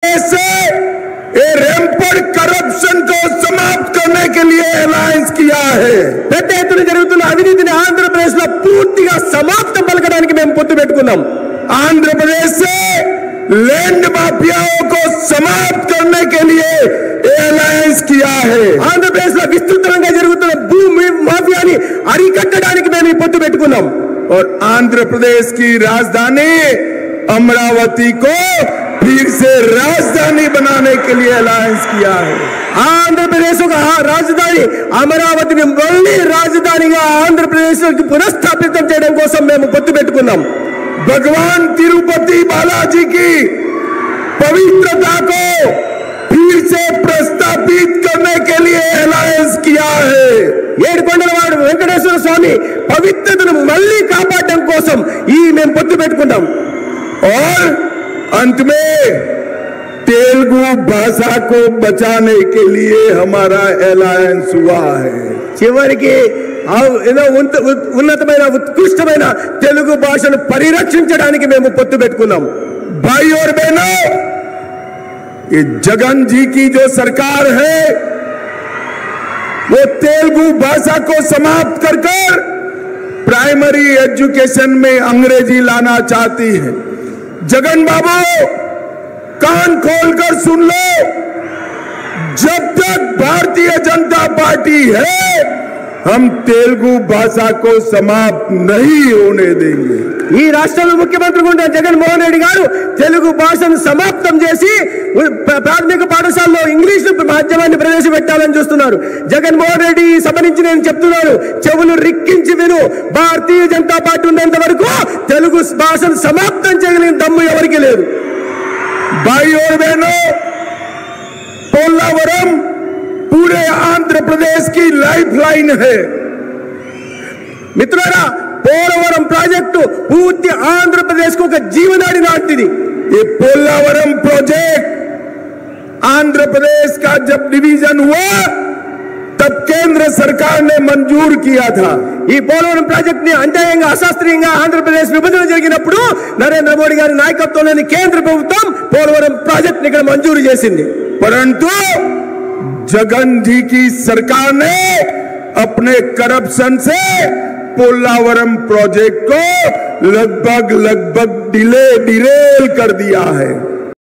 से रैंपेंट करप्शन को समाप्त करने के लिए अलायंस किया है। పెద్ద ఎత్తున జరుగుతున్న అవినీతిని ఆంధ్రప్రదేశ్లో పూర్తిగా సమాప్తం పలకడానికి మేము పొత్తు పెట్టుకున్నాం। आंध्र प्रदेश से लैंड माफियाओं को समाप्त करने के लिए अलायंस किया है। ఆంధ్రప్రదేశ్ లో విస్తృతంగా జరుగుతున్న భూమి మాఫియాని అరికట్టడానికి మేము ఈ పొత్తు పెట్టుకున్నాం। और आंध्र प्रदेश की राजधानी अमरावती को फिर से राजधानी बनाने के लिए अलायंस किया है। ఆంధ్రప్రదేశ్ ఒక రాజధాని అమరావతిని మళ్ళీ రాజధానిగా ఆంధ్రప్రదేశ్ లోకి పునఃస్థాపితం చేయడం కోసం మేము పొత్తు పెట్టుకున్నాం। भगवान तिरुपति बालाजी की पवित्रता को फिर से प्रस्तापित करने के लिए अलायंस किया है। ఏడుకొండలవాడు వెంకటేశ్వర స్వామి పవిత్రతను మళ్ళీ కాపాడడం కోసం ఈ మేము పొత్తు పెట్టుకున్నాం। और अंत में तेलुगु भाषा को बचाने के लिए हमारा अलायंस हुआ है। చివరికి ఉన్నతమైన ఉత్కృష్టమైన తెలుగు భాషను పరిరక్షించడానికి మేము పొత్తు పెట్టుకున్నాం। भाई और बहनों, ये जगन जी की जो सरकार है वो तेलुगु भाषा को समाप्त कर प्राइमरी एजुकेशन में अंग्रेजी लाना चाहती है। जगन बाबू कान खोलकर सुन लो, जब तक भारतीय जनता पार्टी है हम तेलुगु भाषा को समाप्त नहीं होने देंगे। ఈ రాష్ట్రంలో ముఖ్యమంత్రి ఉన్న జగన్మోహన్ రెడ్డి గారు తెలుగు భాషను సమాప్తం చేసి ప్రాథమిక పాఠశాలలో ఇంగ్లీష్ మాధ్యమాన్ని ప్రవేశపెట్టాలని చూస్తున్నారు। జగన్మోహన్ రెడ్డి సభ నుంచి నేను చెప్తున్నాను, చెవులు రిక్కించి విను, భారతీయ జనతా పార్టీ ఉన్నంత వరకు తెలుగు భాషను సమాప్తం చేయగలిగిన దమ్ము ఎవరికి లేదు। भाई और बहनों, पोलावरम पूरे आंध्र प्रदेश की लाइफलाइन है। మిత్రులారా, పోలవరం ప్రాజెక్టు పూర్తి ఆంధ్రప్రదేశ్ కు ఒక జీవనాడి లాంటిది। ये पोलावरम प्रोजेक्ट आंध्र प्रदेश का जब डिवीजन हुआ तब केंद्र सरकार ने मंजूर किया था। ఈ పోలవరం ప్రాజెక్ట్ ని అన్యాయంగా అశాస్త్రీయంగా ఆంధ్రప్రదేశ్ విభజన జరిగినప్పుడు నరేంద్ర మోడీ గారి నాయకత్వంలోని కేంద్ర ప్రభుత్వం పోలవరం ప్రాజెక్ట్ ని ఇక్కడ మంజూరు చేసింది। परंतु जगन जी की सरकार ने अपने करप्शन से पोलावरम प्रोजेक्ट को लगभग डिरेल कर दिया है।